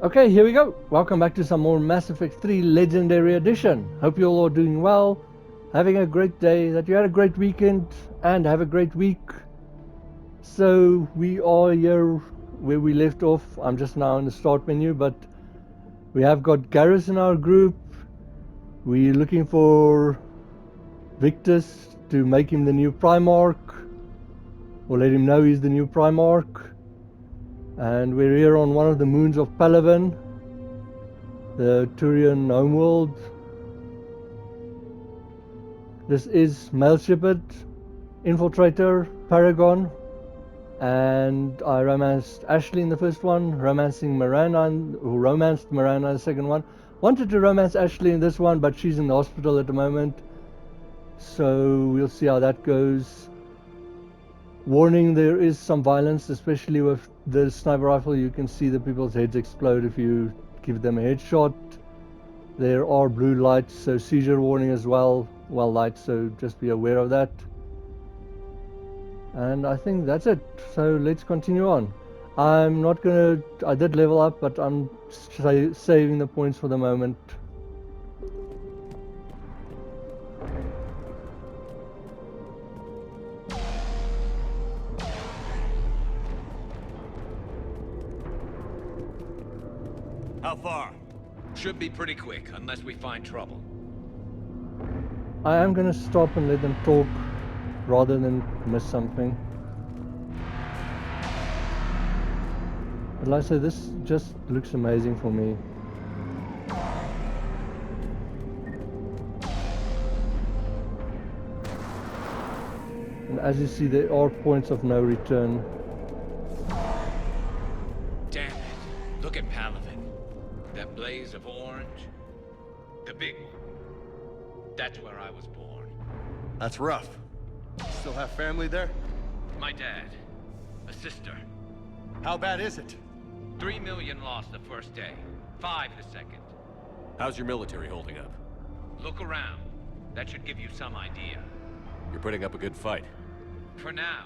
Okay, here we go. Welcome back to some more Mass Effect 3 Legendary Edition. Hope you all are doing well, having a great day, that you had a great weekend, and have a great week. So we are here where we left off. I'm just now in the start menu, but we have got Garrus in our group. We're looking for Victus to make him the new Primarch, or let him know he's the new Primarch. And we're here on one of the moons of Palaven, the Turian homeworld. This is male Shepard, Infiltrator, Paragon, and I romanced Ashley in the first one, romancing Miranda, or romanced Miranda in the second one. Wanted to romance Ashley in this one, but she's in the hospital at the moment, so we'll see how that goes. Warning, there is some violence, especially with the sniper rifle. You can see the people's heads explode if you give them a headshot. There are blue lights, so seizure warning as well. Well, lights, so just be aware of that. And I think that's it. So let's continue on. I'm not gonna. I did level up, but I'm saving the points for the moment. How far? Should be pretty quick, unless we find trouble. I am gonna stop and let them talk, rather than miss something. But like I say, this just looks amazing for me. And as you see, there are points of no return. Damn it. Look at Palaven. That blaze of orange. The big one. That's where I was born. That's rough. Still have family there? My dad. A sister. How bad is it? 3 million lost the first day. 5 the second. How's your military holding up? Look around. That should give you some idea. You're putting up a good fight. For now.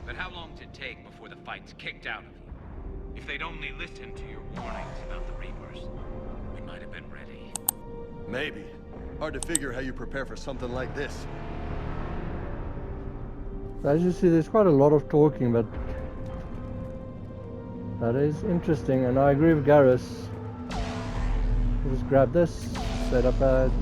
But how long does it take before the fight's kicked out of you? If they'd only listened to your warnings about the Reapers, we might have been ready. Maybe. Hard to figure how you prepare for something like this. As you see, there's quite a lot of talking, but that is interesting, and I agree with Garrus. Just grab this, set up ad.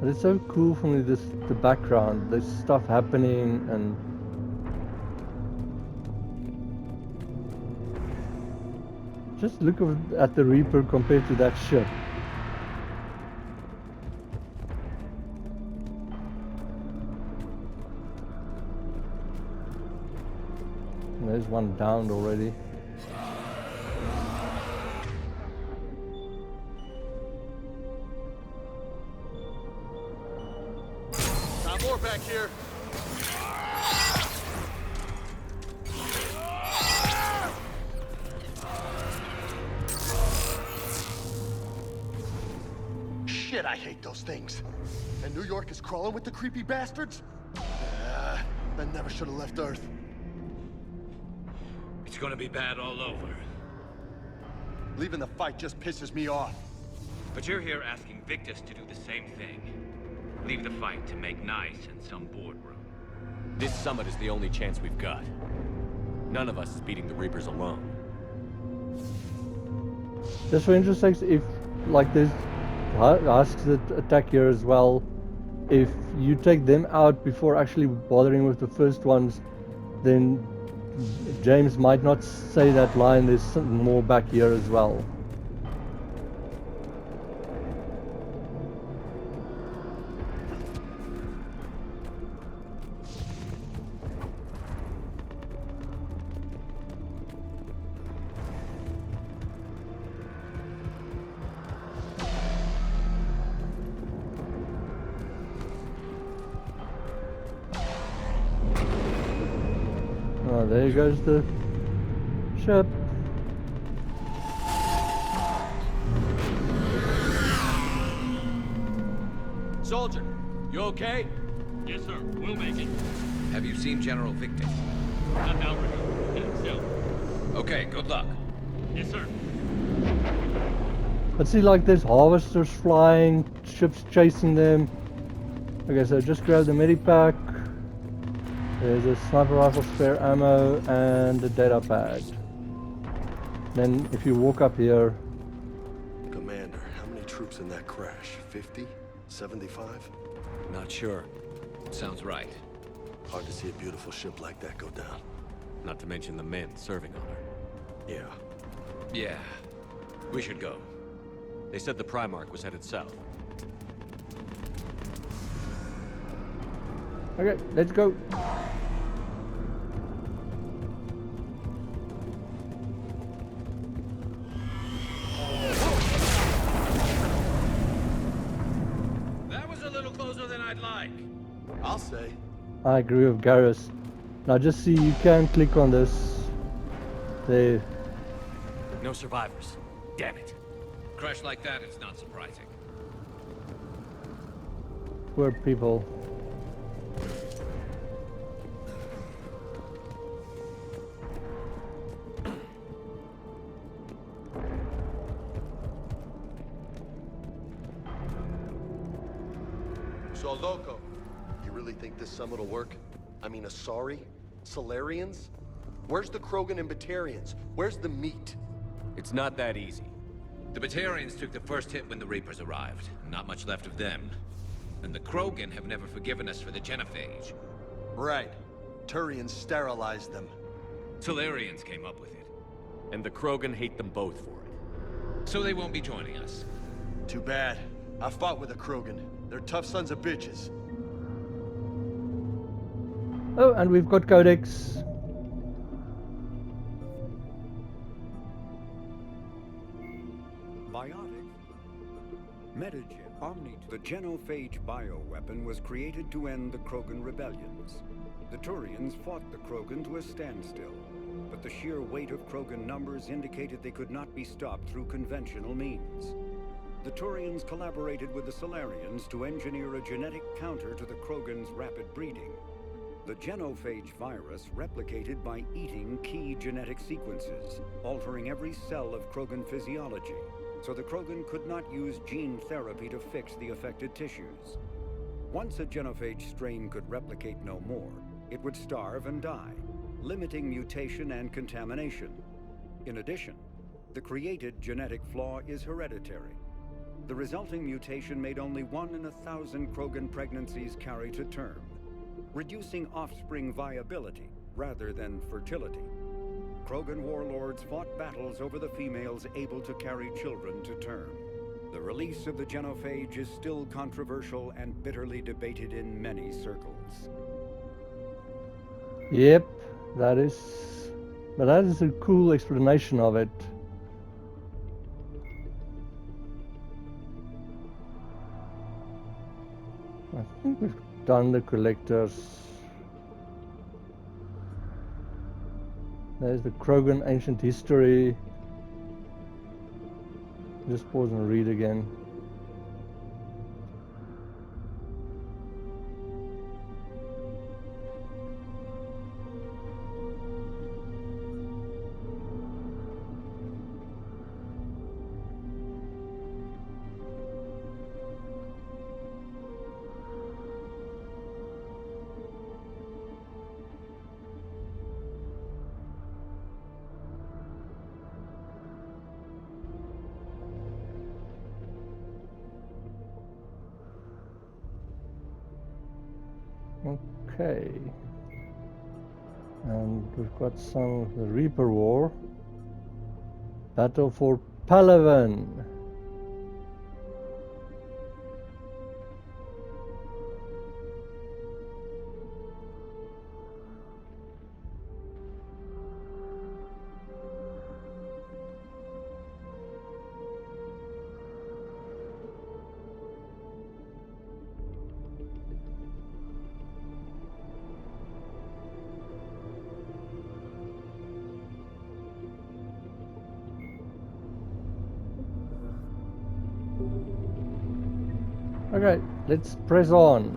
But it's so cool for me, the background, there's stuff happening, and just look at the Reaper compared to that ship. And there's one downed already. More back here. Shit, I hate those things. And New York is crawling with the creepy bastards? That never should have left Earth. It's gonna be bad all over. Leaving the fight just pisses me off. But you're here asking Victus to do the same thing. Leave the fight to make nice in some boardroom. This summit is the only chance we've got. None of us is beating the Reapers alone. Just for interest sakes, if, like, there's Husks that attack here as well, if you take them out before actually bothering with the first ones, then James might not say that line, there's something more back here as well. there goes the ship. Soldier, you okay? Yes, sir. We'll make it. Have you seen General Victor? Not outwardly. And himself. Okay, good luck. Yes, sir. But see, like, there's harvesters flying, ships chasing them. Okay, so just grab the medipack. There's a sniper rifle, spare ammo, and a data pad. Then if you walk up here... Commander, how many troops in that crash? 50? 75? Not sure. Sounds right. Hard to see a beautiful ship like that go down. Not to mention the men serving on her. Yeah. Yeah. We should go. They said the Primarch was headed south. Okay, let's go. That was a little closer than I'd like. I'll say. I agree with Garrus. Now just see, you can click on this. There. No survivors. Damn it. Crash like that, it's not surprising. Poor people. So loco, you really think this summit will work? I mean, Asari? Solarians? Where's the Krogan and Batarians? Where's the meat? It's not that easy. The Batarians took the first hit when the Reapers arrived. Not much left of them. And the Krogan have never forgiven us for the genophage. Right. Turians sterilized them. Solarians came up with it. And the Krogan hate them both for it. So they won't be joining us. Too bad. I fought with the Krogan. They're tough sons of bitches. Oh, and we've got Codex. Biotic. Metagem. Omni. The genophage bioweapon was created to end the Krogan rebellions. The Turians fought the Krogan to a standstill, but the sheer weight of Krogan numbers indicated they could not be stopped through conventional means. The Turians collaborated with the Solarians to engineer a genetic counter to the Krogan's rapid breeding. The genophage virus replicated by eating key genetic sequences, altering every cell of Krogan physiology, so the Krogan could not use gene therapy to fix the affected tissues. Once a genophage strain could replicate no more, it would starve and die, limiting mutation and contamination. In addition, the created genetic flaw is hereditary. The resulting mutation made only 1 in 1,000 Krogan pregnancies carry to term, reducing offspring viability rather than fertility. Krogan warlords fought battles over the females able to carry children to term. The release of the genophage is still controversial and bitterly debated in many circles. Yep, that is a cool explanation of it. I think we've done the collectors. There's the Krogan ancient history. Just pause and read again. Okay, and we've got some of the Reaper War. Battle for Palaven. Okay, let's press on.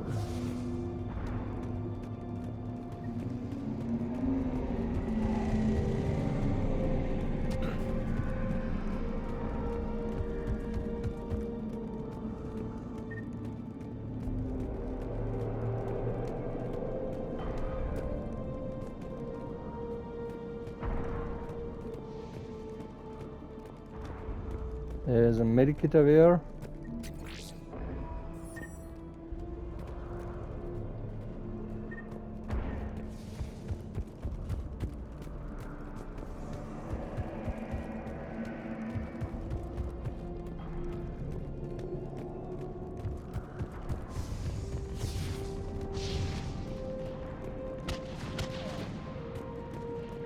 There's a medikit over here.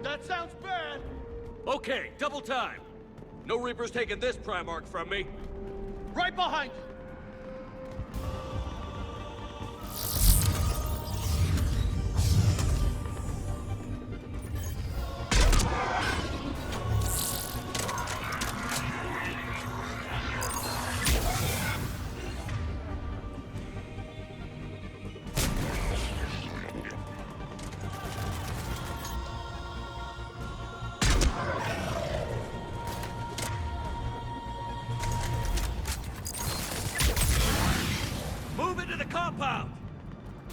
That sounds bad! Okay, double time. No Reaper's taking this Primarch from me. Right behind you! Move into the compound!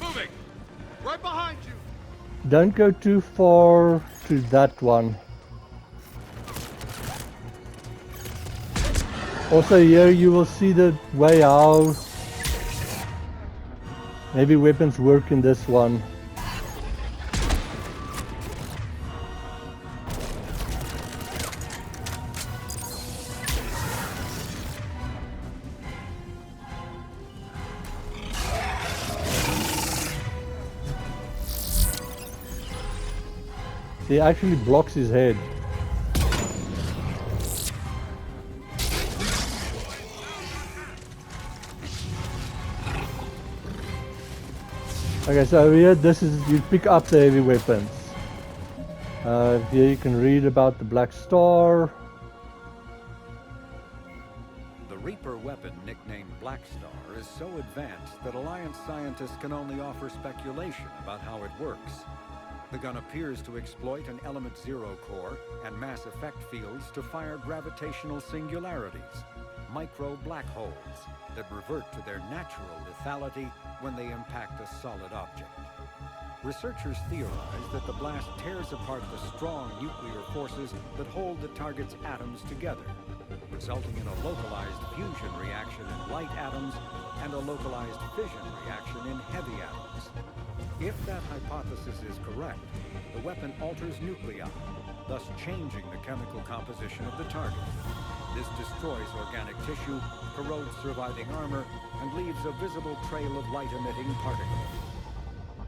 Moving! Right behind you! Don't go too far to that one. Also here you will see the way how maybe weapons work in this one. He actually blocks his head. Okay, so over here, this is, you pick up the heavy weapons. Here you can read about the Black Star. The Reaper weapon, nicknamed Black Star, is so advanced that Alliance scientists can only offer speculation about how it works. The gun appears to exploit an Element Zero core and mass effect fields to fire gravitational singularities, micro black holes that revert to their natural lethality when they impact a solid object. Researchers theorize that the blast tears apart the strong nuclear forces that hold the target's atoms together, resulting in a localized fusion reaction in light atoms and a localized fission reaction in heavy atoms. If that hypothesis is correct, the weapon alters nuclei, thus changing the chemical composition of the target. This destroys organic tissue, corrodes surviving armor, and leaves a visible trail of light-emitting particles.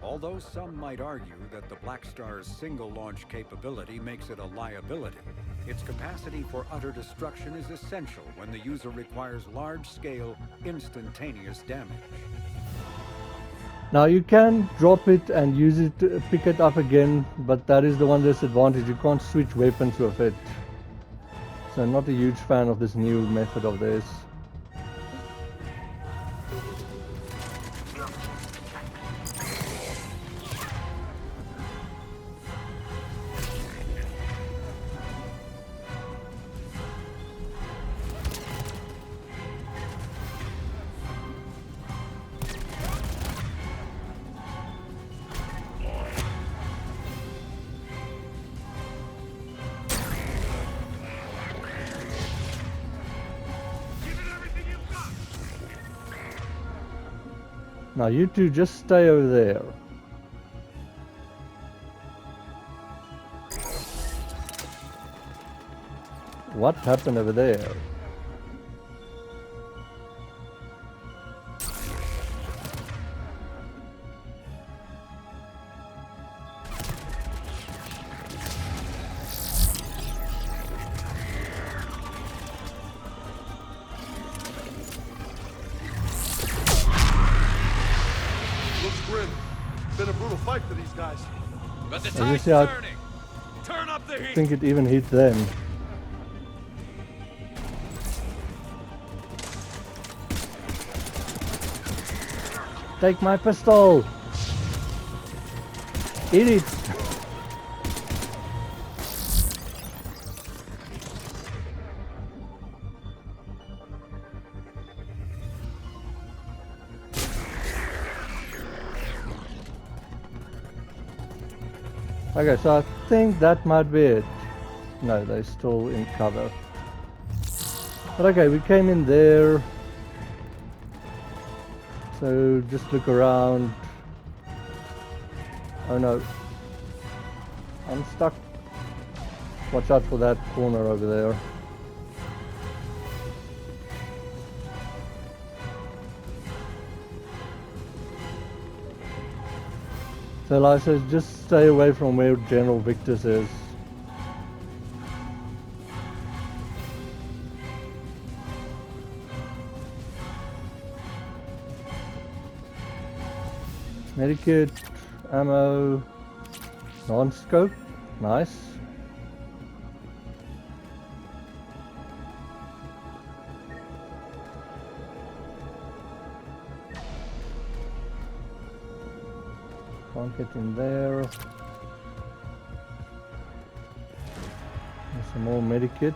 Although some might argue that the Black Star's single-launch capability makes it a liability, its capacity for utter destruction is essential when the user requires large-scale, instantaneous damage. Now you can drop it and use it to pick it up again, but that is the one disadvantage, you can't switch weapons with it. So I'm not a huge fan of this new method of this. Now you two just stay over there. What happened over there? Been a brutal fight for these guys. But the As you tide's see, I turning. Turn up the heat. think it even hit them. Take my pistol! Eat it! Okay, so I think that might be it. No, they're still in cover. But okay, we came in there. So just look around. Oh no. I'm stuck. Watch out for that corner over there. So like I said, just stay away from where General Victus is. Medikit, ammo, non-scope, nice. Can't get in there. There's some more medikit.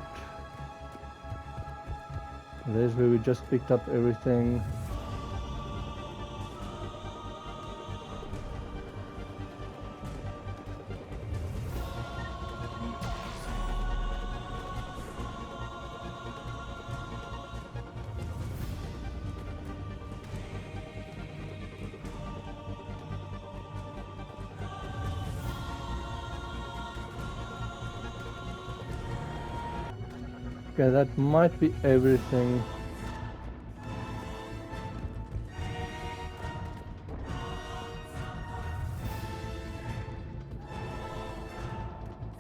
There's where we just picked up everything. Okay, that might be everything.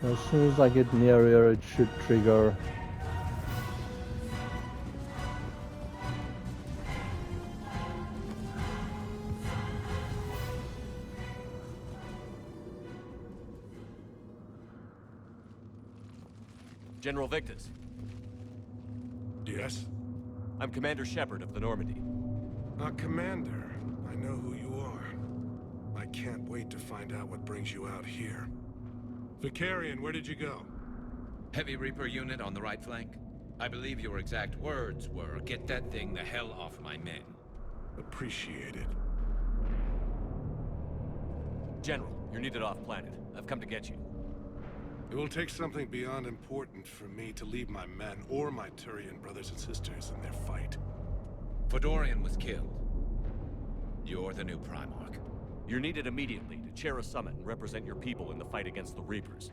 As soon as I get near here, it should trigger. General Victus. Yes? I'm Commander Shepard of the Normandy. Commander, I know who you are. I can't wait to find out what brings you out here. Vicarian, where did you go? Heavy Reaper unit on the right flank. I believe your exact words were, "Get that thing the hell off my men." Appreciate it. General, you're needed off-planet. I've come to get you. It will take something beyond important for me to leave my men or my Turian brothers and sisters in their fight. Fodorian was killed. You're the new Primarch. You're needed immediately to chair a summit and represent your people in the fight against the Reapers.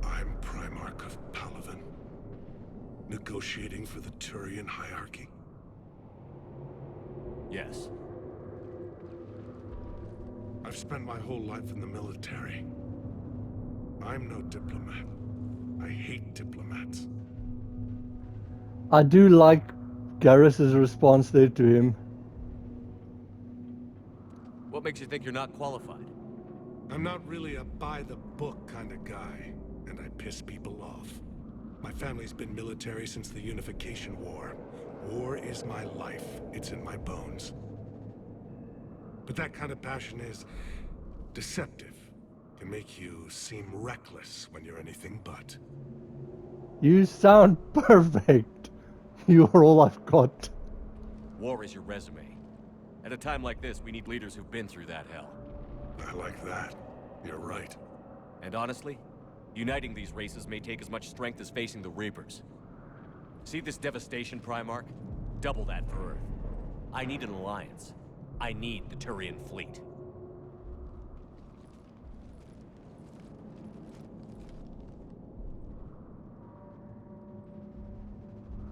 I'm Primarch of Palaven, negotiating for the Turian hierarchy. Yes. I've spent my whole life in the military. I'm no diplomat. I hate diplomats. I do like Garrus's response there to him. What makes you think you're not qualified? I'm not really a by-the-book kind of guy, and I piss people off. My family's been military since the Unification War. War is my life. It's in my bones. But that kind of passion is deceptive. Can make you seem reckless when you're anything but. You sound perfect. You are all I've got. War is your resume. At a time like this, we need leaders who've been through that hell. I like that. You're right. And honestly, uniting these races may take as much strength as facing the Reapers. See this devastation, Primarch? Double that for Earth. I need an alliance. I need the Turian fleet.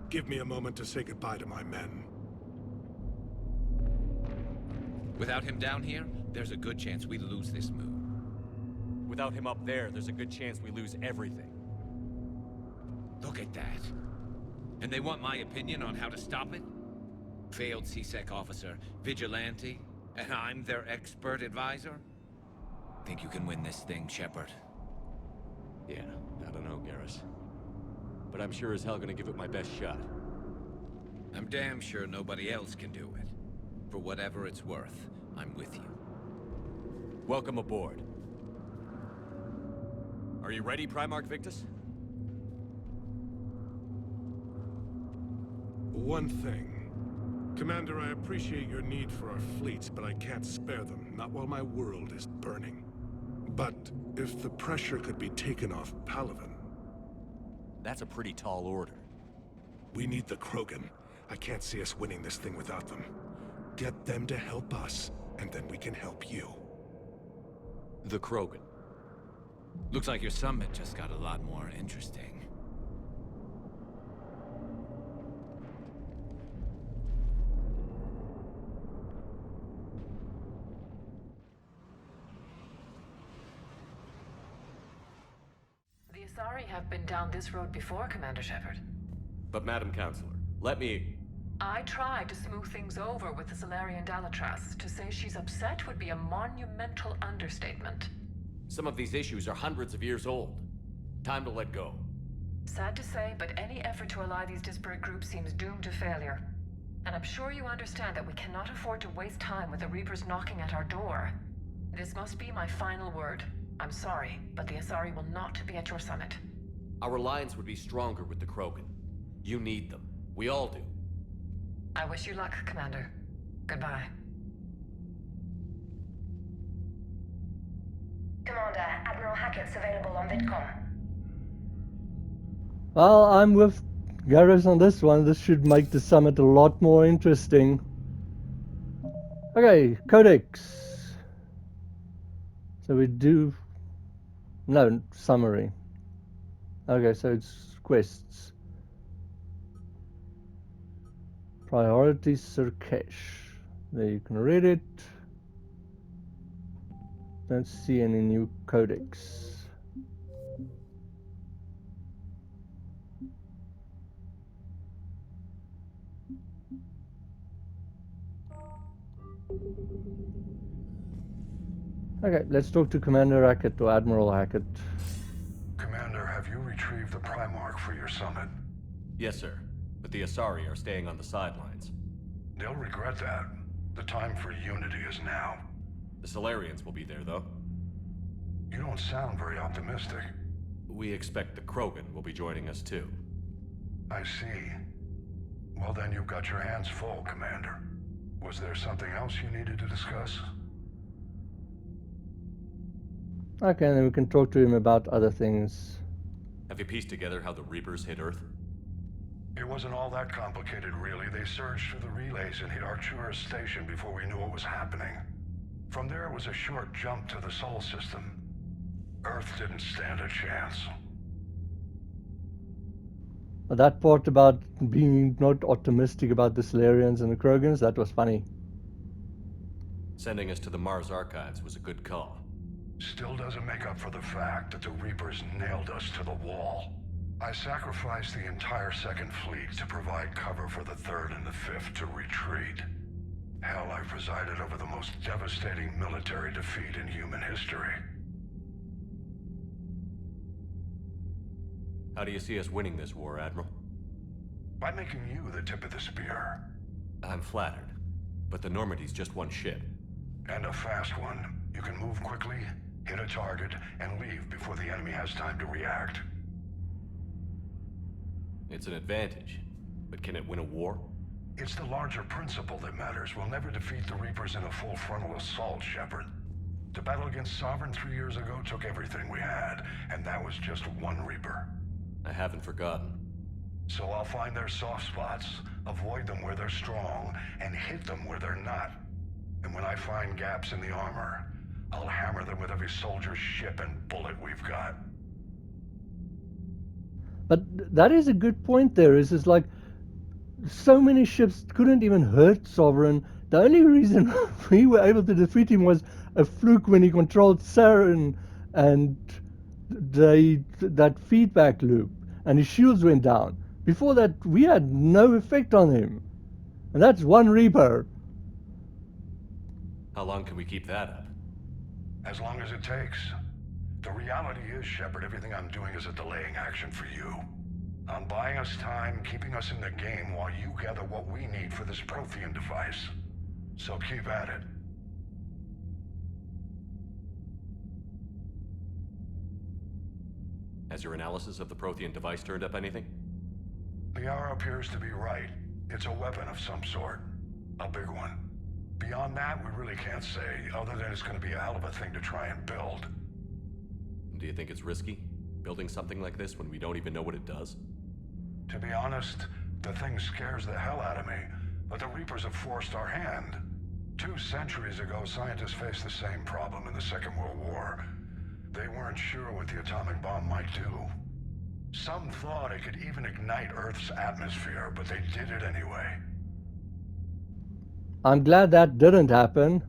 Give me a moment to say goodbye to my men. Without him down here, there's a good chance we lose this move. Without him up there, there's a good chance we lose everything. Look at that. And they want my opinion on how to stop it? Failed C-Sec officer, vigilante, and I'm their expert advisor? Think you can win this thing, Shepard? Yeah, I don't know, Garrus. But I'm sure as hell gonna give it my best shot. I'm damn sure nobody else can do it. For whatever it's worth, I'm with you. Welcome aboard. Are you ready, Primarch Victus? One thing. Commander, I appreciate your need for our fleets, but I can't spare them, not while my world is burning. But if the pressure could be taken off Palaven... That's a pretty tall order. We need the Krogan. I can't see us winning this thing without them. Get them to help us, and then we can help you. The Krogan. Looks like your summit just got a lot more interesting. The Asari have been down this road before, Commander Shepard. But Madam Counselor, let me... I tried to smooth things over with the Salarian Dalatras. To say she's upset would be a monumental understatement. Some of these issues are hundreds of years old. Time to let go. Sad to say, but any effort to ally these disparate groups seems doomed to failure. And I'm sure you understand that we cannot afford to waste time with the Reapers knocking at our door. This must be my final word. I'm sorry, but the Asari will not be at your summit. Our alliance would be stronger with the Krogan. You need them. We all do. I wish you luck, Commander. Goodbye. Commander, Admiral Hackett's available on VidCom. Well, I'm with Garrus on this one. This should make the summit a lot more interesting. Okay, Codex. So we do... No, summary. Okay, so it's quests. Priority Surkesh. There you can read it. Don't see any new codex. Okay, let's talk to Commander Hackett or Admiral Hackett. Commander, have you retrieved the Primarch for your summit? Yes, sir. But the Asari are staying on the sidelines. They'll regret that. The time for unity is now. The Salarians will be there, though. You don't sound very optimistic. We expect the Krogan will be joining us, too. I see. Well, then you've got your hands full, Commander. Was there something else you needed to discuss? Okay, then we can talk to him about other things. Have you pieced together how the Reapers hit Earth? It wasn't all that complicated, really. They surged through the relays and hit Artura's station before we knew what was happening. From there, it was a short jump to the Sol system. Earth didn't stand a chance. That part about being not optimistic about the Salarians and the Krogans, that was funny. Sending us to the Mars Archives was a good call. Still doesn't make up for the fact that the Reapers nailed us to the wall. I sacrificed the entire Second Fleet to provide cover for the Third and the Fifth to retreat. Hell, I presided over the most devastating military defeat in human history. How do you see us winning this war, Admiral? By making you the tip of the spear. I'm flattered, but the Normandy's just one ship. And a fast one. You can move quickly, hit a target, and leave before the enemy has time to react. It's an advantage, but can it win a war? It's the larger principle that matters. We'll never defeat the Reapers in a full frontal assault, Shepard. The battle against Sovereign 3 years ago took everything we had, and that was just one Reaper. I haven't forgotten. So I'll find their soft spots, avoid them where they're strong, and hit them where they're not. And when I find gaps in the armor, I'll hammer them with every soldier, ship, and bullet we've got. But that is a good point there, is like, so many ships couldn't even hurt Sovereign. The only reason we were able to defeat him was a fluke when he controlled Saren and that feedback loop, and his shields went down. Before that, we had no effect on him. And that's one Reaper. How long can we keep that up? As long as it takes. The reality is, Shepard, everything I'm doing is a delaying action for you. I'm buying us time, keeping us in the game while you gather what we need for this Prothean device. So keep at it. Has your analysis of the Prothean device turned up anything? The hour appears to be right. It's a weapon of some sort. A big one. Beyond that, we really can't say, other than it's going to be a hell of a thing to try and build. Do you think it's risky, building something like this when we don't even know what it does? To be honest, the thing scares the hell out of me, but the Reapers have forced our hand. 2 centuries ago, scientists faced the same problem in the Second World War. They weren't sure what the atomic bomb might do. Some thought it could even ignite Earth's atmosphere, but they did it anyway. I'm glad that didn't happen.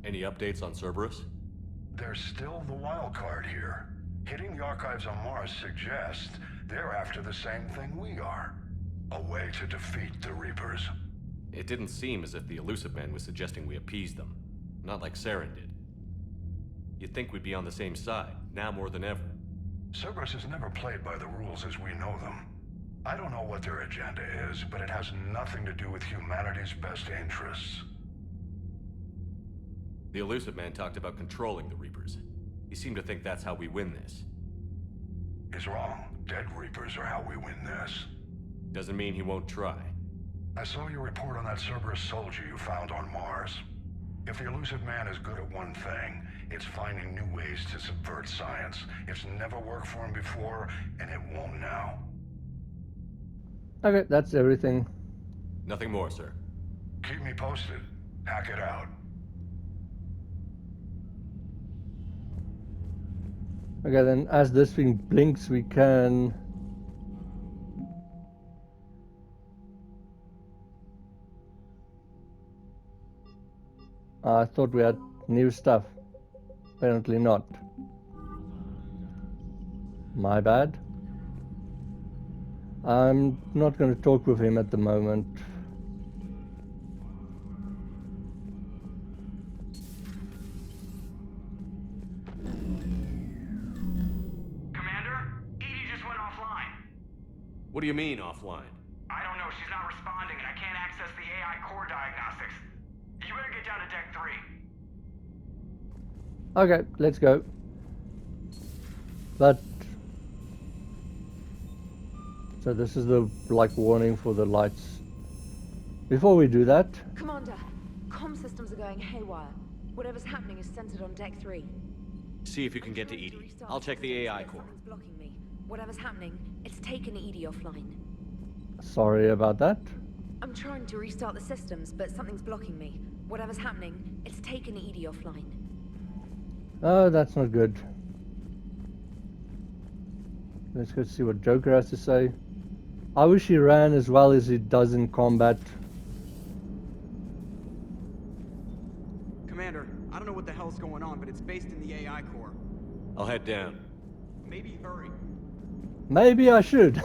Any updates on Cerberus? There's still the wild card here. Hitting the archives on Mars suggests they're after the same thing we are. A way to defeat the Reapers. It didn't seem as if the Elusive Man was suggesting we appease them. Not like Saren did. You'd think we'd be on the same side, now more than ever. Cerberus has never played by the rules as we know them. I don't know what their agenda is, but it has nothing to do with humanity's best interests. The Elusive Man talked about controlling the Reapers. He seemed to think that's how we win this. He's wrong. Dead Reapers are how we win this. Doesn't mean he won't try. I saw your report on that Cerberus soldier you found on Mars. If the Elusive Man is good at one thing, it's finding new ways to subvert science. It's never worked for him before, and it won't now. Okay, that's everything. Nothing more, sir. Keep me posted. Hack it out. Okay, then as this thing blinks, we can... I thought we had new stuff. Apparently not. My bad. I'm not going to talk with him at the moment. Commander, EDI just went offline. What do you mean, offline? I don't know, she's not responding and I can't access the AI core diagnostics. You better get down to deck 3. Okay, let's go. But... so this is the, like, warning for the lights. Before we do that... Commander, comm systems are going haywire. Whatever's happening is centered on deck 3. See if you can get to EDI. I'll check the AI core. Something's blocking me. Whatever's happening, it's taken EDI offline. Sorry about that. I'm trying to restart the systems, but something's blocking me. Whatever's happening, it's taken EDI offline. Oh, that's not good. Let's go see what Joker has to say. I wish he ran as well as he does in combat. Commander, I don't know what the hell's going on, but it's based in the AI core. I'll head down. Maybe hurry. Maybe I should.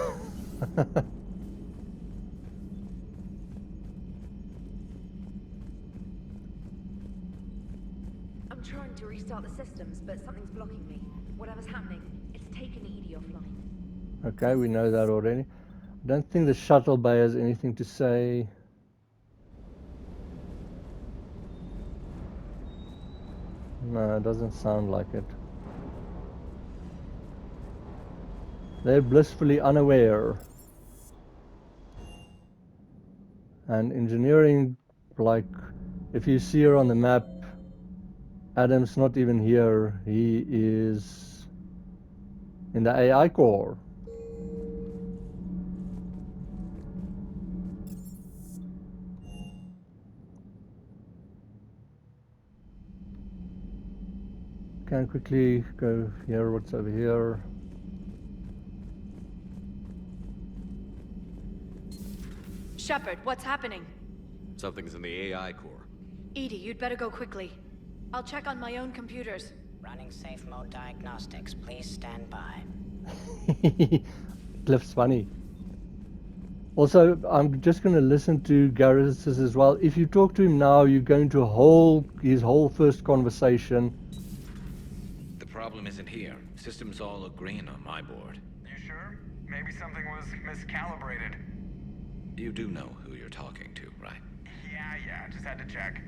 I'm trying to restart the systems, but something's blocking me. Whatever's happening, it's taken EDI offline. Okay, we know that already. I don't think the shuttle bay has anything to say. No, it doesn't sound like it. They're blissfully unaware. And engineering, like, if you see her on the map, Adam's not even here. He is in the AI core. Can quickly go here. What's over here? Shepard, what's happening? Something's in the AI core. EDI, you'd better go quickly. I'll check on my own computers. Running safe mode diagnostics. Please stand by. Cliff's funny. Also, I'm just going to listen to Garrus as well. If you talk to him now, you're going to his whole first conversation. The problem isn't here. Systems all look green on my board. You sure? Maybe something was miscalibrated. You do know who you're talking to, right? Yeah, just had to check.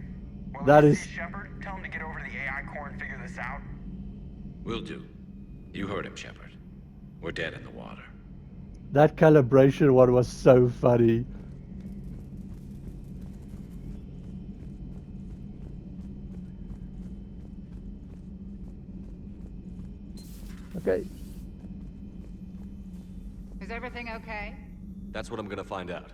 Well, That if you is... see Shepard, tell him to get over to the AI core and figure this out. Will do. You heard him, Shepard. We're dead in the water. That calibration one was so funny. Okay. Is everything okay? That's what I'm gonna find out.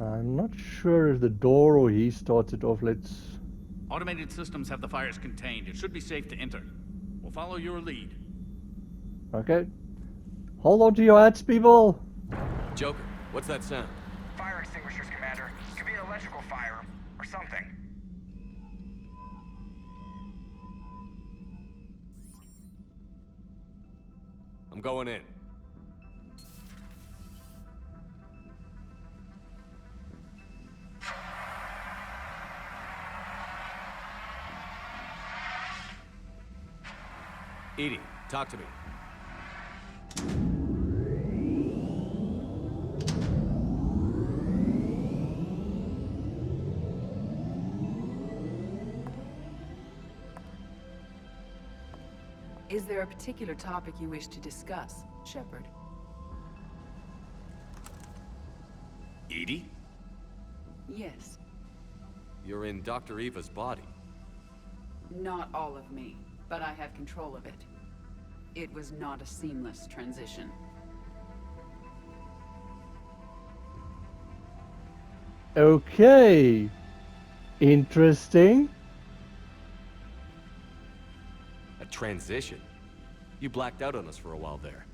I'm not sure if the door or he starts it off. Let's... Automated systems have the fires contained. It should be safe to enter. We'll follow your lead. Okay. Hold on to your hats, people! Joker, what's that sound? Fire extinguishers, Commander. Could be an electrical fire, or something. I'm going in. EDI, talk to me. Is there a particular topic you wish to discuss, Shepard? EDI? Yes. You're in Dr. Eva's body. Not all of me, but I have control of it. It was not a seamless transition. Okay. Interesting. A transition? You blacked out on us for a while there.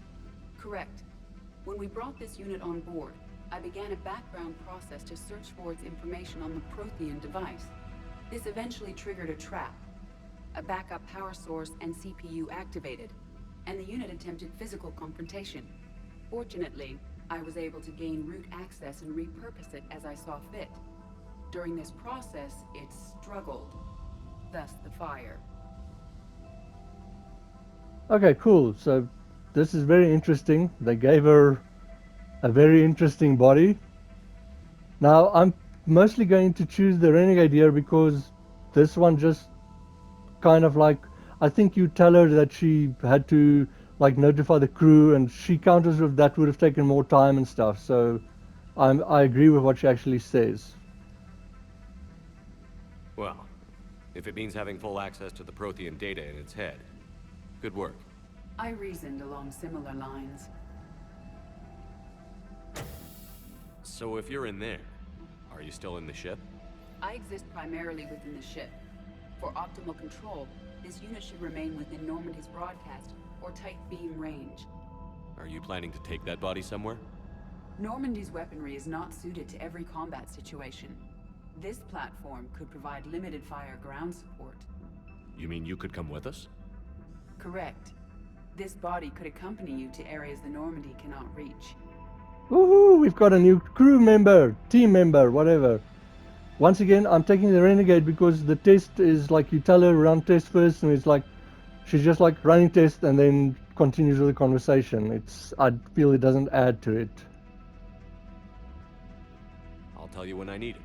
Correct. When we brought this unit on board, I began a background process to search for its information on the Prothean device. This eventually triggered a trap. A backup power source and CPU activated, and the unit attempted physical confrontation. Fortunately, I was able to gain root access and repurpose it as I saw fit. During this process, it struggled. Thus the fire. Okay, cool. So this is very interesting. They gave her a very interesting body. Now I'm mostly going to choose the Renegade here because this one just kind of like, I think you tell her that she had to like notify the crew, and she counters with that would have taken more time and stuff. So I agree with what she actually says. Well, if it means having full access to the Prothean data in its head, good work. I reasoned along similar lines. So if you're in there, are you still in the ship? I exist primarily within the ship. For optimal control, this unit should remain within Normandy's broadcast or tight beam range. Are you planning to take that body somewhere? Normandy's weaponry is not suited to every combat situation. This platform could provide limited fire ground support. You mean you could come with us? Correct. This body could accompany you to areas the Normandy cannot reach. Woohoo! We've got a new crew member, team member, whatever. Once again, I'm taking the Renegade because the test is like you tell her run test first, and it's like she's just like running test and then continues with the conversation. I feel it doesn't add to it. I'll tell you when I need it.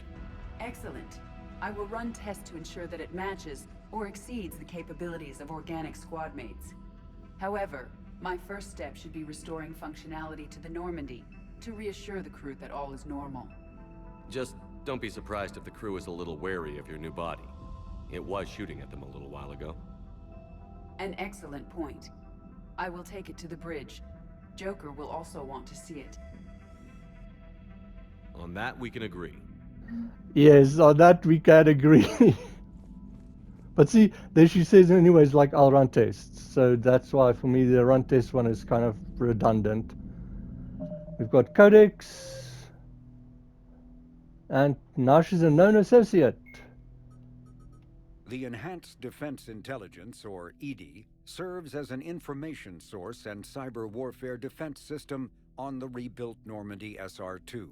Excellent. I will run tests to ensure that it matches or exceeds the capabilities of organic squad mates. However, my first step should be restoring functionality to the Normandy to reassure the crew that all is normal. Just don't be surprised if the crew is a little wary of your new body. It was shooting at them a little while ago. An excellent point. I will take it to the bridge. Joker will also want to see it. On that, we can agree. Yes, on that we can agree. But see, then she says anyways, like, I'll run tests. So that's why for me the run test one is kind of redundant. We've got Codex. And now she's a known associate. The Enhanced Defense Intelligence, or EDI, serves as an information source and cyber warfare defense system on the rebuilt Normandy SR-2.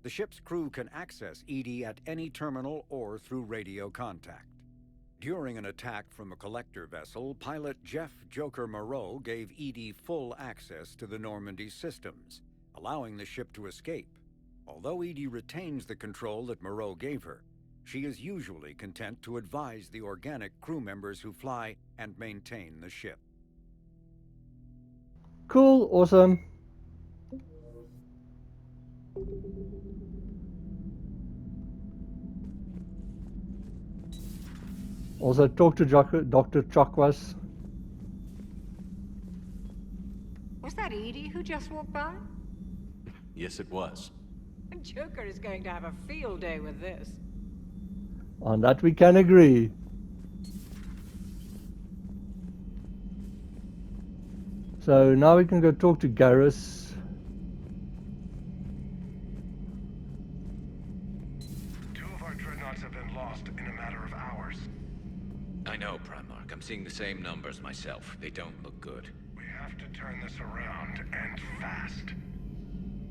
The ship's crew can access EDI at any terminal or through radio contact. During an attack from a collector vessel, pilot Jeff Joker Moreau gave EDI full access to the Normandy systems, allowing the ship to escape. Although EDI retains the control that Moreau gave her, she is usually content to advise the organic crew members who fly and maintain the ship. Cool, awesome. Also, talk to Dr. Chakwas. Was that Edie who just walked by? Yes, it was. Joker is going to have a field day with this. On that we can agree. So now we can go talk to Garrus. Two of our dreadnoughts have been lost in a matter of hours. I know, Primarch. I'm seeing the same numbers myself. They don't look good. We have to turn this around, and fast.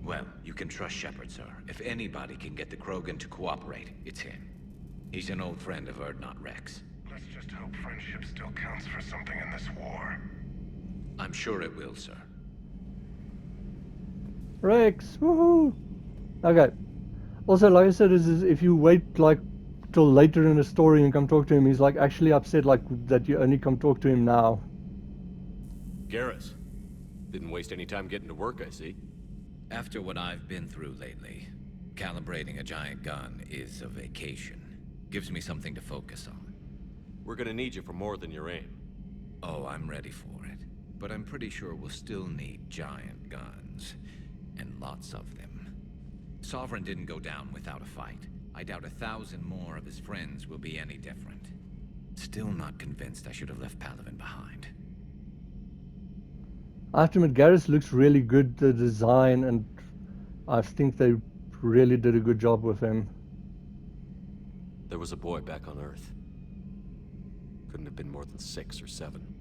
Well, you can trust Shepard, sir. If anybody can get the Krogan to cooperate, it's him. He's an old friend of Urdnot Rex. Let's just hope friendship still counts for something in this war. I'm sure it will, sir. Rex, woohoo! Okay. Also, like I said, is if you wait like till later in the story and come talk to him, he's like actually upset like that you only come talk to him now. Garrus, didn't waste any time getting to work, I see. After what I've been through lately, calibrating a giant gun is a vacation. Gives me something to focus on. We're gonna need you for more than your aim. Oh, I'm ready for it. But I'm pretty sure we'll still need giant guns. And lots of them. Sovereign didn't go down without a fight. I doubt 1,000 more of his friends will be any different. Still not convinced I should have left Palaven behind. I have to admit, Garrus looks really good, the design, and I think they really did a good job with him. There was a boy back on Earth. Couldn't have been more than 6 or 7.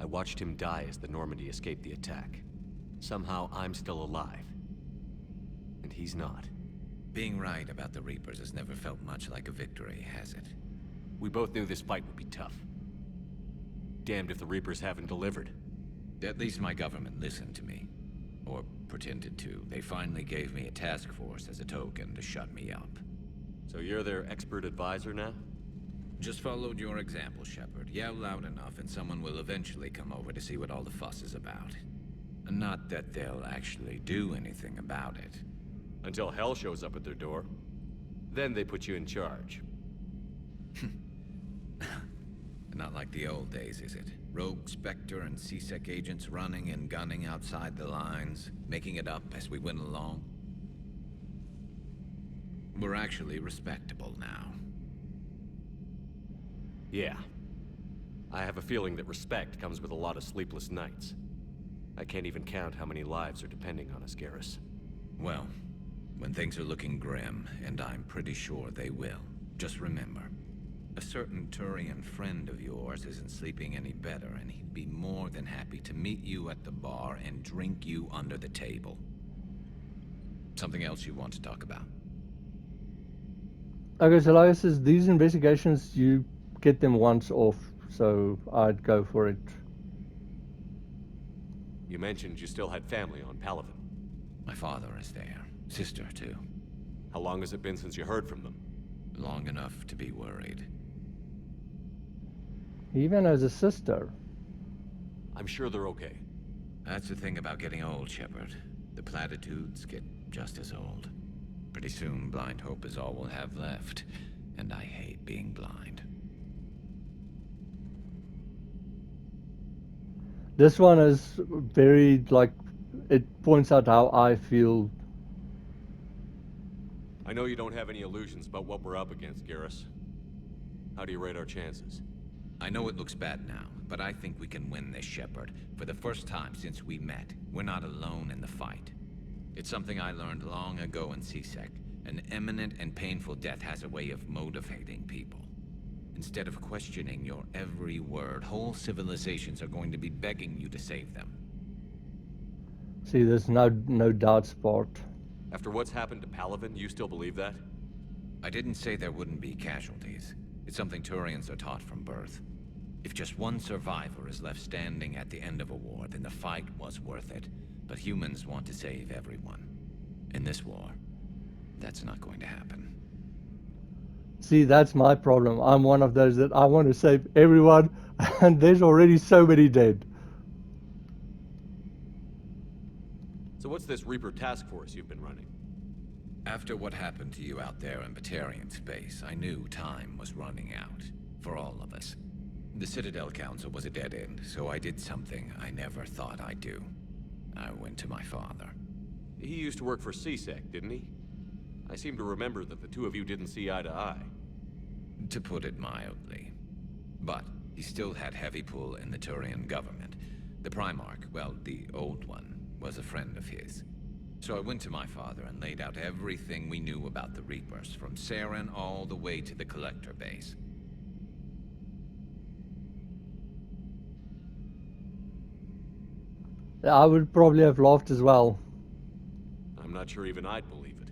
I watched him die as the Normandy escaped the attack. Somehow I'm still alive. And he's not. Being right about the Reapers has never felt much like a victory, has it? We both knew this fight would be tough. Damned if the Reapers haven't delivered. At least my government listened to me. Or pretended to. They finally gave me a task force as a token to shut me up. So you're their expert advisor now? Just followed your example, Shepard. Yell loud enough and someone will eventually come over to see what all the fuss is about. Not that they'll actually do anything about it. Until hell shows up at their door. Then they put you in charge. Not like the old days, is it? Rogue Spectre and C-Sec agents running and gunning outside the lines, making it up as we went along. We're actually respectable now. Yeah. I have a feeling that respect comes with a lot of sleepless nights. I can't even count how many lives are depending on us, Garrus. Well, when things are looking grim, and I'm pretty sure they will, just remember, a certain Turian friend of yours isn't sleeping any better, and he'd be more than happy to meet you at the bar and drink you under the table. Something else you want to talk about? Okay, so like I says, these investigations, you get them once off, so I'd go for it. You mentioned you still had family on Palaven. My father is there. Sister, too. How long has it been since you heard from them? Long enough to be worried. He even has a sister. I'm sure they're okay. That's the thing about getting old, Shepard. The platitudes get just as old. Pretty soon, blind hope is all we'll have left. And I hate being blind. This one is very, like, it points out how I feel. I know you don't have any illusions about what we're up against, Garrus. How do you rate our chances? I know it looks bad now, but I think we can win this, Shepard. For the first time since we met, we're not alone in the fight. It's something I learned long ago in C-Sec. An imminent and painful death has a way of motivating people. Instead of questioning your every word, whole civilizations are going to be begging you to save them. See, there's no doubt spot. After what's happened to Palaven, you still believe that? I didn't say there wouldn't be casualties. It's something Turians are taught from birth. If just one survivor is left standing at the end of a war, then the fight was worth it. But humans want to save everyone. In this war, that's not going to happen. See, that's my problem. I'm one of those that I want to save everyone, and there's already so many dead. So what's this Reaper task force you've been running? After what happened to you out there in Batarian space, I knew time was running out. For all of us. The Citadel Council was a dead end, so I did something I never thought I'd do. I went to my father. He used to work for CSEC, didn't he? I seem to remember that the two of you didn't see eye to eye. To put it mildly. But he still had heavy pull in the Turian government. The Primarch, well, the old one, was a friend of his. So I went to my father and laid out everything we knew about the Reapers, from Saren all the way to the Collector base. I would probably have laughed as well. I'm not sure even I'd believe it.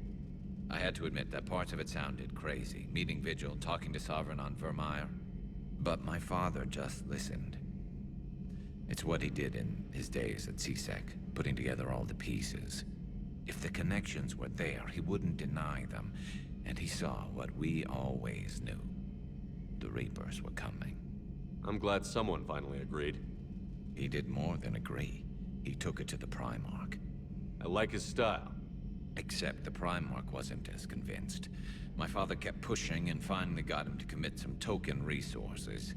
I had to admit that parts of it sounded crazy, meeting Vigil, talking to Sovereign on Vermeer. But my father just listened. It's what he did in his days at CSEC, putting together all the pieces. If the connections were there, he wouldn't deny them, and he saw what we always knew. The Reapers were coming. I'm glad someone finally agreed. He did more than agree. He took it to the Primarch. I like his style. Except the Primarch wasn't as convinced. My father kept pushing and finally got him to commit some token resources.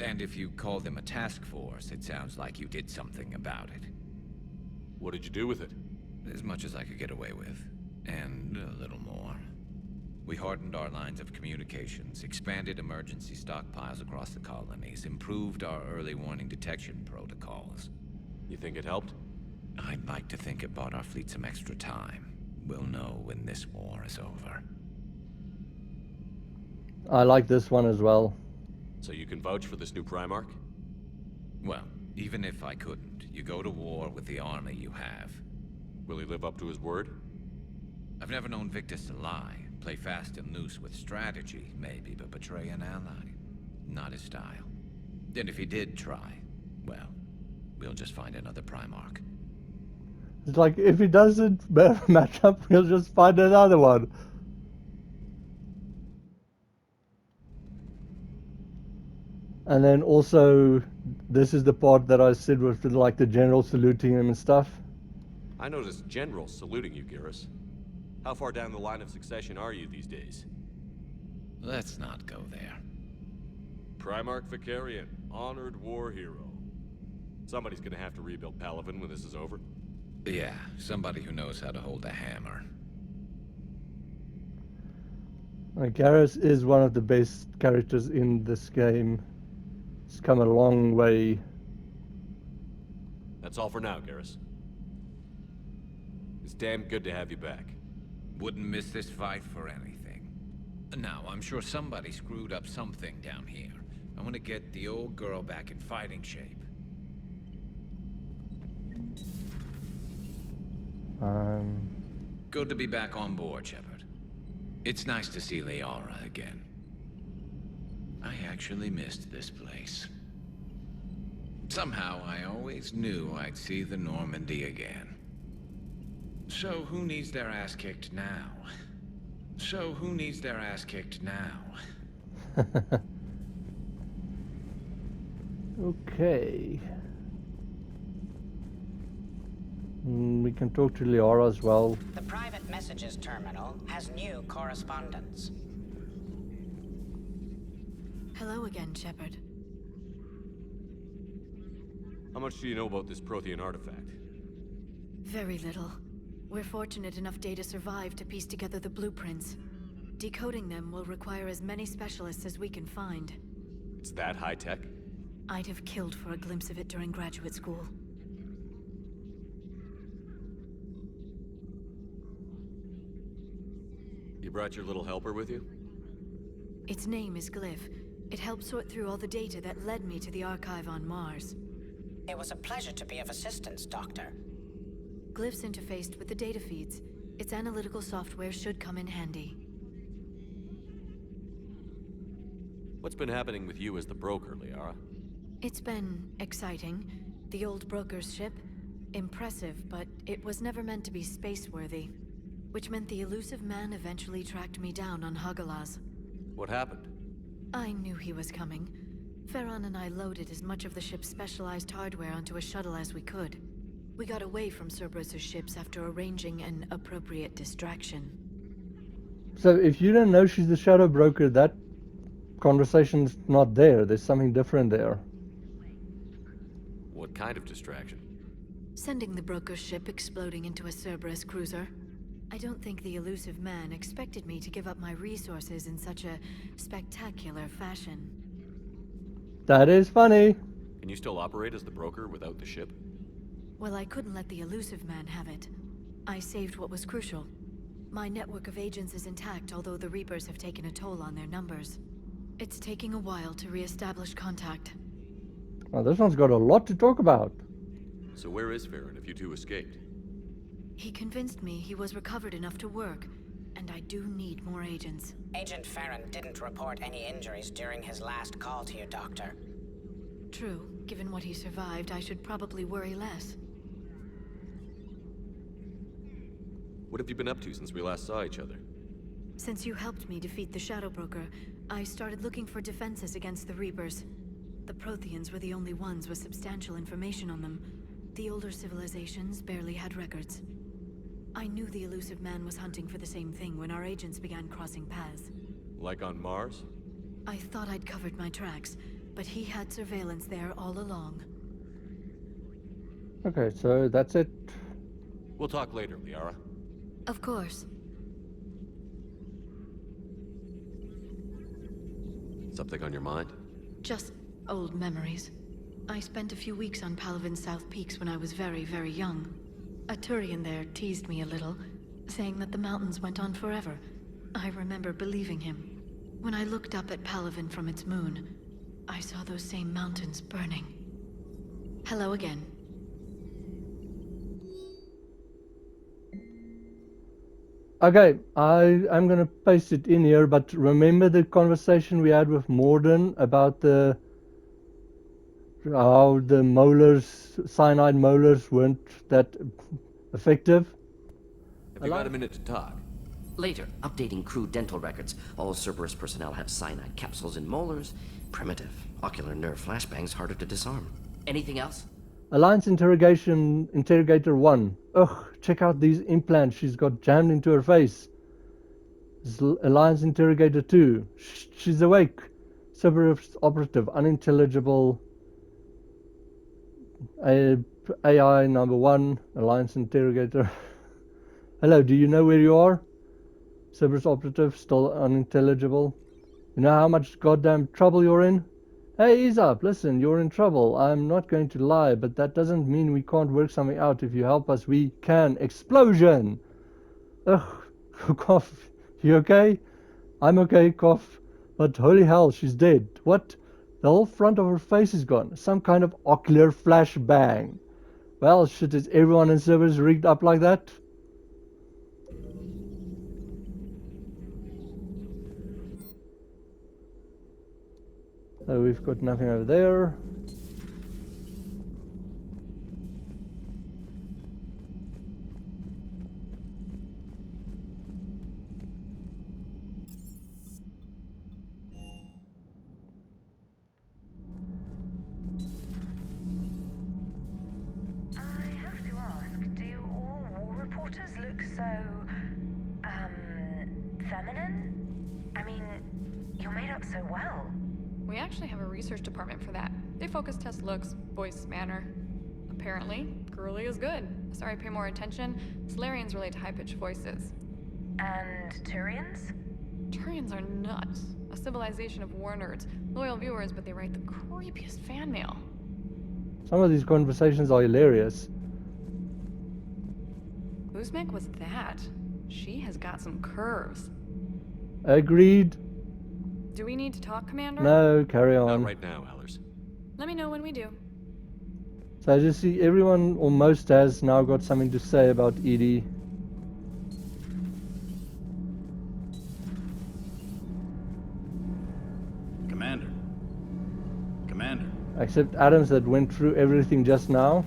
And if you call them a task force, it sounds like you did something about it. What did you do with it? As much as I could get away with. And a little more. We hardened our lines of communications, expanded emergency stockpiles across the colonies, improved our early warning detection protocols. You think it helped? I'd like to think it bought our fleet some extra time. We'll know when this war is over. I like this one as well. So you can vouch for this new Primarch? Well, even if I couldn't, you go to war with the army you have. Will he live up to his word? I've never known Victus to lie. Play fast and loose with strategy, maybe, but betray an ally. Not his style. And if he did try, well, we'll just find another Primarch. It's like, if he doesn't match up, we'll just find another one. And then also, this is the part that I said with like the general saluting him and stuff. I noticed generals saluting you, Garrus. How far down the line of succession are you these days? Let's not go there. Primarch Vicarian, honored war hero. Somebody's gonna have to rebuild Palaven when this is over. Yeah, somebody who knows how to hold a hammer. Garrus is one of the best characters in this game. He's come a long way. That's all for now, Garrus. It's damn good to have you back. Wouldn't miss this fight for anything. Now, I'm sure somebody screwed up something down here. I want to get the old girl back in fighting shape. Good to be back on board, Shepard. It's nice to see Liara again. I actually missed this place. Somehow, I always knew I'd see the Normandy again. So who needs their ass kicked now? Okay. We can talk to Liara as well. The private messages terminal has new correspondence. Hello again, Shepard. How much do you know about this Prothean artifact? Very little. We're fortunate enough Data survived to piece together the blueprints. Decoding them will require as many specialists as we can find. It's that high-tech? I'd have killed for a glimpse of it during graduate school. You brought your little helper with you? Its name is Glyph. It helped sort through all the data that led me to the archive on Mars. It was a pleasure to be of assistance, Doctor. Glyphs interfaced with the data feeds. Its analytical software should come in handy. What's been happening with you as the broker, Liara? It's been exciting. The old broker's ship? Impressive, but it was never meant to be space-worthy. Which meant the elusive man eventually tracked me down on Hagalaz. What happened? I knew he was coming. Farron and I loaded as much of the ship's specialized hardware onto a shuttle as we could. We got away from Cerberus' ships after arranging an appropriate distraction. So if you don't know she's the shadow broker, that conversation's not there. There's something different there. What kind of distraction? Sending the broker's ship exploding into a Cerberus cruiser. I don't think the elusive man expected me to give up my resources in such a spectacular fashion. That is funny. Can you still operate as the broker without the ship? Well, I couldn't let the elusive man have it. I saved what was crucial. My network of agents is intact, although the Reapers have taken a toll on their numbers. It's taking a while to re-establish contact. Well, this one's got a lot to talk about. So where is Farron if you two escaped? He convinced me he was recovered enough to work, and I do need more agents. Agent Farron didn't report any injuries during his last call to you, Doctor. True. Given what he survived, I should probably worry less. What have you been up to since we last saw each other? Since you helped me defeat the Shadow Broker, I started looking for defenses against the Reapers. The Protheans were the only ones with substantial information on them. The older civilizations barely had records. I knew the elusive man was hunting for the same thing when our agents began crossing paths. Like on Mars? I thought I'd covered my tracks, but he had surveillance there all along. Okay, so that's it. We'll talk later, Liara. Of course. Something on your mind? Just old memories. I spent a few weeks on Palaven's South Peaks when I was very, very young. A Turian there teased me a little, saying that the mountains went on forever. I remember believing him. When I looked up at Palaven from its moon, I saw those same mountains burning. Hello again. Okay, I'm gonna paste it in here, but remember the conversation we had with Morden about how the molars, cyanide molars, weren't that effective? Have you got a minute to talk? Later, updating crew dental records. All Cerberus personnel have cyanide capsules in molars. Primitive. Ocular nerve flashbangs harder to disarm. Anything else? Alliance Interrogator 1. Ugh, check out these implants she's got jammed into her face. Alliance Interrogator 2. She's awake. Cerberus operative, unintelligible. AI number 1. Alliance Interrogator. Hello, do you know where you are? Cerberus operative, still unintelligible. You know how much goddamn trouble you're in? Hey, ease up. Listen, you're in trouble. I'm not going to lie, but that doesn't mean we can't work something out. If you help us, we can. Explosion! Ugh, cough. You okay? I'm okay, cough. But holy hell, she's dead. What? The whole front of her face is gone. Some kind of ocular flashbang. Well, shit, is everyone in Cerberus rigged up like that? So we've got nothing over there. Feminine? I mean, you're made up so well. We actually have a research department for that. They focus test looks, voice, manner. Apparently, girly is good. Sorry, pay more attention. Solarians relate to high-pitched voices. And Turians? Turians are nuts. A civilization of war nerds. Loyal viewers, but they write the creepiest fan mail. Some of these conversations are hilarious. Uzmek was that. She has got some curves. Agreed. Do we need to talk, Commander? No, carry on. Not right now, Allers. Let me know when we do. So as you see, everyone almost has now got something to say about EDI. Commander. Commander. Except Adams that went through everything just now.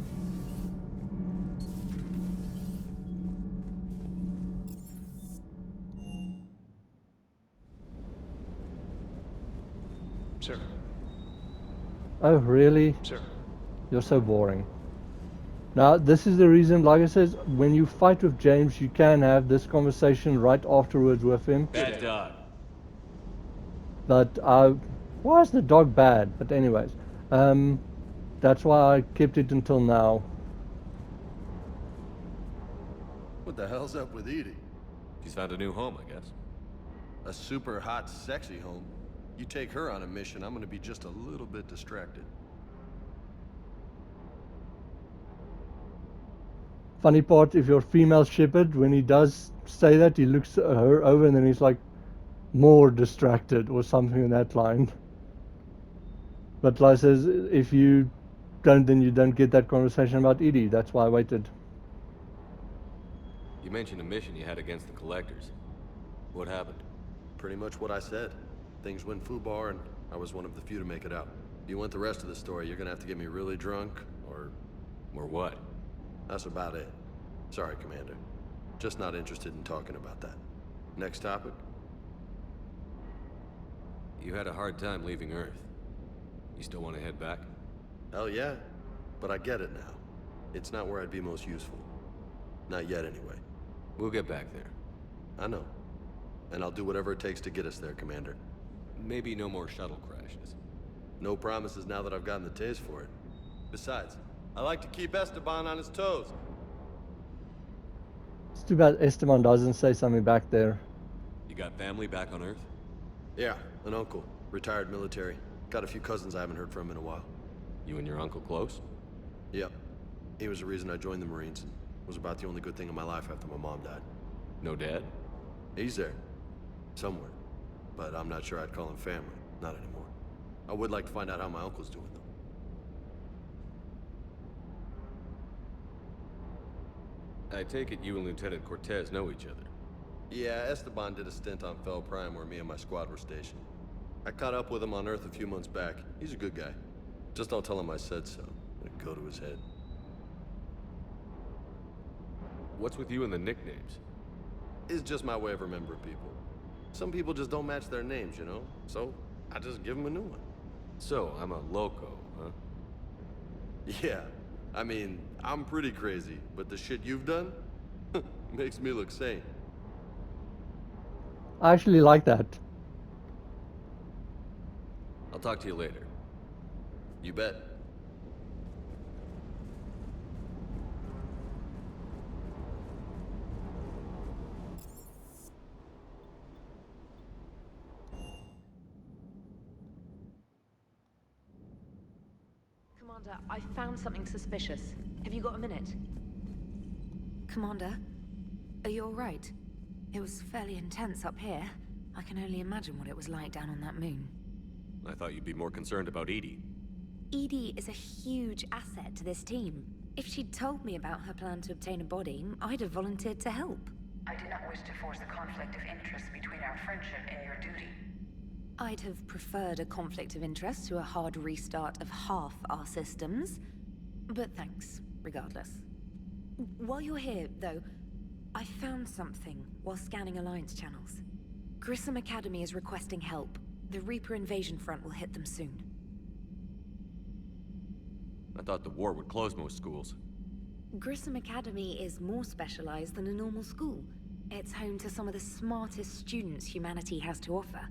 Sir. Oh, really? Sir. You're so boring. Now, this is the reason, like I said, when you fight with James, you can have this conversation right afterwards with him. Bad dog. But, why is the dog bad? But anyways, that's why I kept it until now. What the hell's up with Edie? She's found a new home, I guess. A super hot, sexy home. You take her on a mission, I'm gonna be just a little bit distracted. Funny part, if you're female Shepard, when he does say that, he looks at her over and then he's like more distracted or something in that line. But like I says, if you don't, then you don't get that conversation about Edie. That's why I waited. You mentioned a mission you had against the Collectors. What happened? Pretty much what I said. Things went foobar and I was one of the few to make it out. If you want the rest of the story, you're gonna have to get me really drunk, or... Or what? That's about it. Sorry, Commander. Just not interested in talking about that. Next topic? You had a hard time leaving Earth. You still want to head back? Hell yeah. But I get it now. It's not where I'd be most useful. Not yet, anyway. We'll get back there. I know. And I'll do whatever it takes to get us there, Commander. Maybe no more shuttle crashes. No promises now that I've gotten the taste for it. Besides, I like to keep Esteban on his toes. It's too bad Esteban doesn't say something back there. You got family back on Earth? Yeah, an uncle. Retired military. Got a few cousins I haven't heard from in a while. You and your uncle close? Yep. He was the reason I joined the Marines. Was about the only good thing in my life after my mom died. No dad? He's there. Somewhere. But I'm not sure I'd call him family. Not anymore. I would like to find out how my uncle's doing, though. I take it you and Lieutenant Cortez know each other. Yeah, Esteban did a stint on Fel Prime where me and my squad were stationed. I caught up with him on Earth a few months back. He's a good guy. Just don't tell him I said so. It'd go to his head. What's with you and the nicknames? It's just my way of remembering people. Some people just don't match their names, you know? So, I just give them a new one. So, I'm a loco, huh? Yeah. I mean, I'm pretty crazy, but the shit you've done makes me look sane. I actually like that. I'll talk to you later. You bet. Commander, I found something suspicious. Have you got a minute? Commander, are you alright? It was fairly intense up here. I can only imagine what it was like down on that moon. I thought you'd be more concerned about Edie. EDI is a huge asset to this team. If she'd told me about her plan to obtain a body, I'd have volunteered to help. I do not wish to force a conflict of interest between our friendship and your duty. I'd have preferred a conflict of interest to a hard restart of half our systems. But thanks, regardless. While you're here, though, I found something while scanning Alliance channels. Grissom Academy is requesting help. The Reaper invasion front will hit them soon. I thought the war would close most schools. Grissom Academy is more specialized than a normal school. It's home to some of the smartest students humanity has to offer.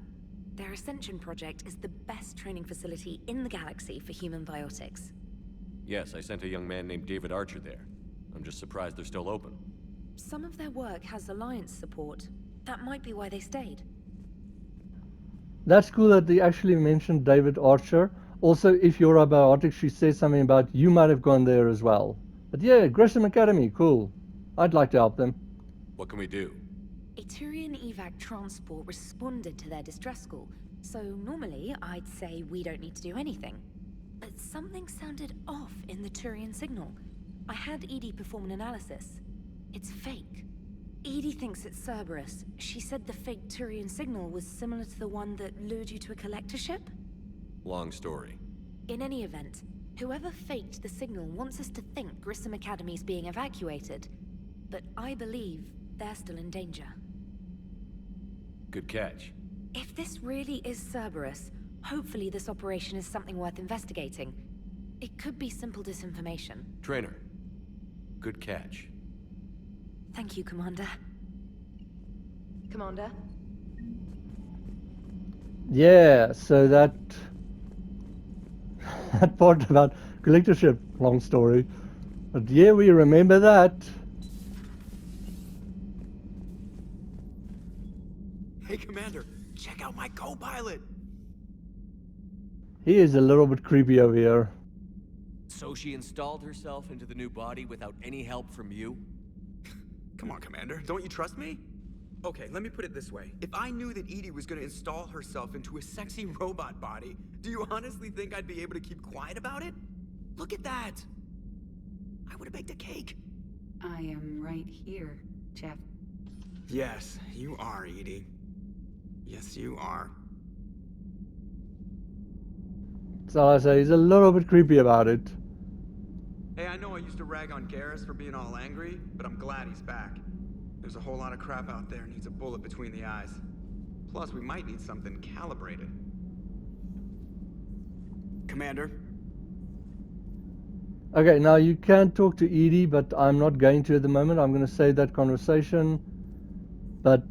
Their Ascension project is the best training facility in the galaxy for human biotics. Yes, I sent a young man named David Archer there. I'm just surprised they're still open. Some of their work has Alliance support. That might be why they stayed. That's cool that they actually mentioned David Archer. Also, if you're a biotic, she says something about you might have gone there as well. But yeah, Grissom Academy, cool. I'd like to help them. What can we do? A Turian evac transport responded to their distress call. So normally I'd say we don't need to do anything. But something sounded off in the Turian signal. I had EDI perform an analysis. It's fake. EDI thinks it's Cerberus. She said the fake Turian signal was similar to the one that lured you to a collector ship? Long story. In any event, whoever faked the signal wants us to think Grissom Academy's being evacuated. But I believe they're still in danger. Good catch. If this really is Cerberus, hopefully this operation is something worth investigating. It could be simple disinformation. Trainer, good catch. Thank you, Commander. Commander? Yeah, so that part about collectorship, long story. But yeah, we remember that. Hey, Commander, check out my co-pilot! He is a little bit creepy over here. So she installed herself into the new body without any help from you? Come on, Commander, don't you trust me? Okay, let me put it this way. If I knew that EDI was gonna install herself into a sexy robot body, do you honestly think I'd be able to keep quiet about it? Look at that! I would've baked a cake. I am right here, Jeff. Yes, you are, EDI. Yes, you are. So I say he's a little bit creepy about it. Hey, I know I used to rag on Garrus for being all angry, but I'm glad he's back. There's a whole lot of crap out there needs a bullet between the eyes. Plus, we might need something calibrated. Commander? Okay, now you can talk to Edie, but I'm not going to at the moment. I'm going to save that conversation. But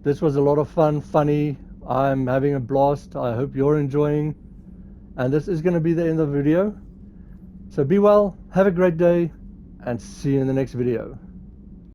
this was a lot of fun, funny. I'm having a blast. I hope you're enjoying. And this is going to be the end of the video. So be well, have a great day, and see you in the next video.